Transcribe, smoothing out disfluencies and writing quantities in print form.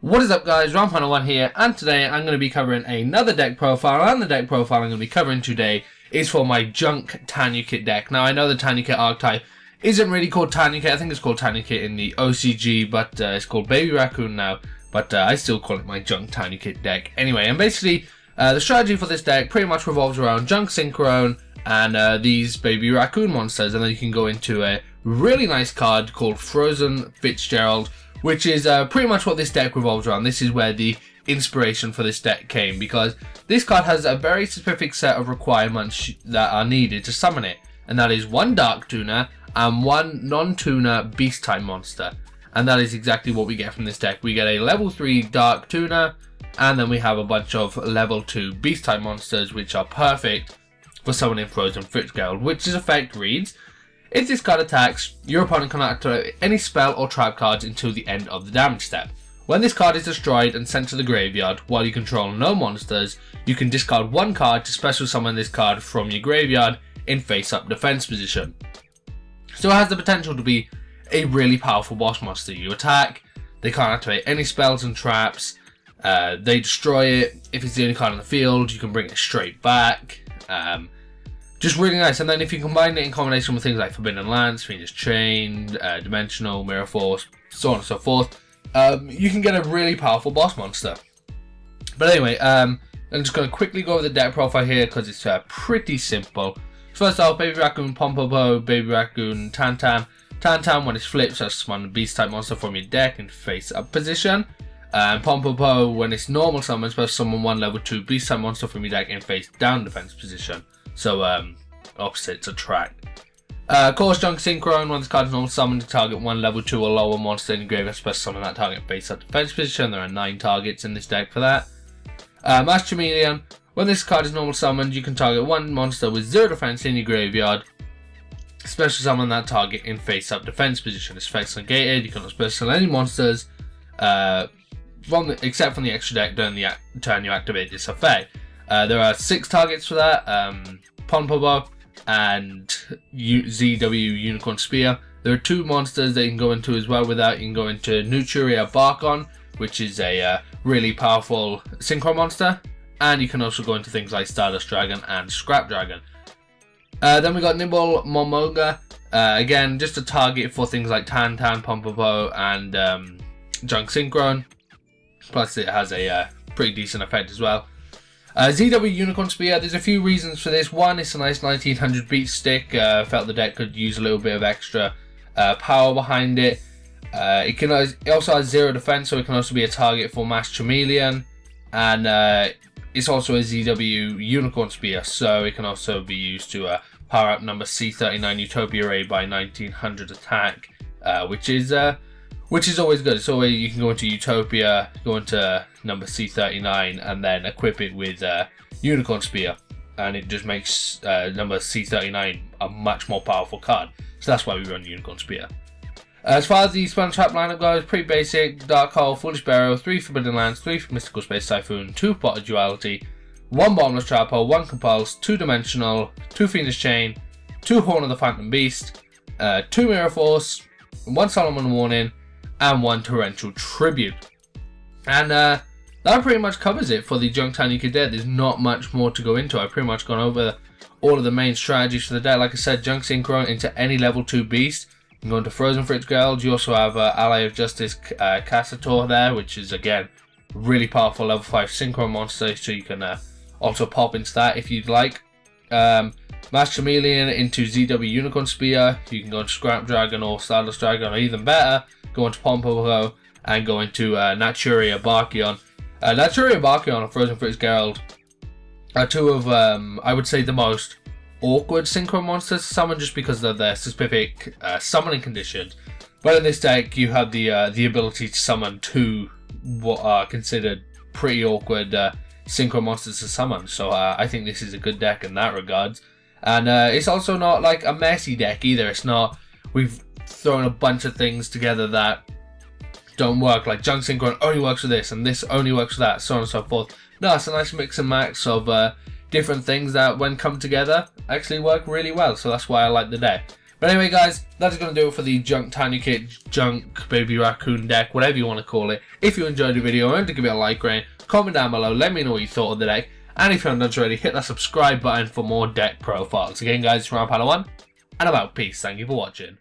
What is up guys, Ram101 here, and today I'm going to be covering another deck profile, and the deck profile I'm going to be covering today is for my junk Tanukit deck. Now I know the Tanukit archetype isn't really called Tanukit, I think it's called Tanukit in the OCG, but it's called Baby Raccoon now, but I still call it my junk Tanukit deck. Anyway, and basically the strategy for this deck pretty much revolves around junk Synchron and these Baby Raccoon monsters, and then you can go into a really nice card called Frozen Fitzgerald, which is pretty much what this deck revolves around. This is where the inspiration for this deck came, because this card has a very specific set of requirements that are needed to summon it, and that is one Dark Tuner and one non-tuner Beast type monster, and that is exactly what we get from this deck. We get a level 3 Dark Tuner, and then we have a bunch of level 2 Beast type monsters which are perfect for summoning Frozen Fitzgerald, which effect reads: if this card attacks, your opponent cannot activate any spell or trap cards until the end of the damage step. When this card is destroyed and sent to the graveyard while you control no monsters, you can discard one card to special summon this card from your graveyard in face-up defense position. So it has the potential to be a really powerful boss monster. You attack, they can't activate any spells and traps, they destroy it. If it's the only card on the field, you can bring it straight back. Just really nice. And then if you combine it in combination with things like Forbidden Lance, Phoenix Chain, Dimensional, Mirror Force, so on and so forth, you can get a really powerful boss monster. But anyway, I'm just going to quickly go over the deck profile here because it's pretty simple. First off, Baby Raccoon, Pompopo, Baby Raccoon, Tantam. Tantam, when it's flipped, just summon a Beast type monster from your deck in face up position. And Pompopo, when it's normal summon, special summon one level 2 Beast type monster from your deck in face down defense position. So, opposites attract. Of course, Junk Synchron, when this card is normal summoned, to target one level 2 or lower monster in the graveyard, special summon that target face up defense position. There are 9 targets in this deck for that. Mass Chameleon, when this card is normal summoned, you can target one monster with 0 defense in your graveyard, special summon that target in face up defense position. This effect's negated, you cannot special summon any monsters except from the extra deck during the turn you activate this effect. There are 6 targets for that, Pompopo and ZW Unicorn Spear. There are 2 monsters that you can go into as well with that. You can go into Nuturia Barkon, which is a really powerful Synchro monster, and you can also go into things like Stardust Dragon and Scrap Dragon. Then we got Nibble Momoga, again just a target for things like Tantan, Pompopo and Junk Synchron, plus it has a pretty decent effect as well. ZW Unicorn Spear, there's a few reasons for this. One, it's a nice 1900 beat stick. Felt the deck could use a little bit of extra power behind it. It also has 0 defense, so it can also be a target for Mass Chameleon. And it's also a ZW Unicorn Spear, so it can also be used to power up number C39 Utopia Ray by 1900 attack, which is always good. So you can go into Utopia, go into number C39, and then equip it with Unicorn Spear, and it just makes number C39 a much more powerful card. So that's why we run Unicorn Spear. As far as the spell trap lineup goes, pretty basic: Dark Hole, Foolish Barrow, 3 Forbidden Lands, 3 Mystical Space Typhoon, 2 Pot of Duality, 1 Bottomless Trap Hole, 1 Compulse, 2 Dimensional, 2 Phoenix Chain, 2 Horn of the Phantom Beast, 2 Mirror Force, 1 Solomon Warning, and 1 Torrential Tribute. And that pretty much covers it for the Junk Tanukit deck. There's not much more to go into. I've pretty much gone over all of the main strategies for the deck. Like I said, Junk Synchron into any level 2 beast. You can go into Frozen Fitzgerald. You also have Ally of Justice Cassator there, which is again really powerful level 5 Synchro monster, so you can also pop into that if you'd like. Mass Chameleon into ZW Unicorn Spear. You can go into Scrap Dragon or Stardust Dragon, or even better, go into Pompopo and go into Naturia Barkion. Naturia Barkion and Frozen Fitzgerald are 2 of, I would say, the most awkward Synchro monsters to summon, just because of their specific summoning conditions. But in this deck, you have the ability to summon 2 what are considered pretty awkward Synchro monsters to summon. So I think this is a good deck in that regards. And it's also not like a messy deck either. It's not, we've thrown a bunch of things together that don't work, like Junk Synchron only works with this and this only works with that, so on and so forth. No, it's a nice mix and match of different things that, when come together, actually work really well. So that's why I like the deck. But anyway guys, that's going to do it for the Junk Tanukit, Junk Baby Raccoon deck, whatever you want to call it. If you enjoyed the video, remember to give it a like rating, comment down below, let me know what you thought of the deck. And if you haven't done so already, hit that subscribe button for more deck profiles. Again guys, it's Round Panel 1, and I'm out. Peace. Thank you for watching.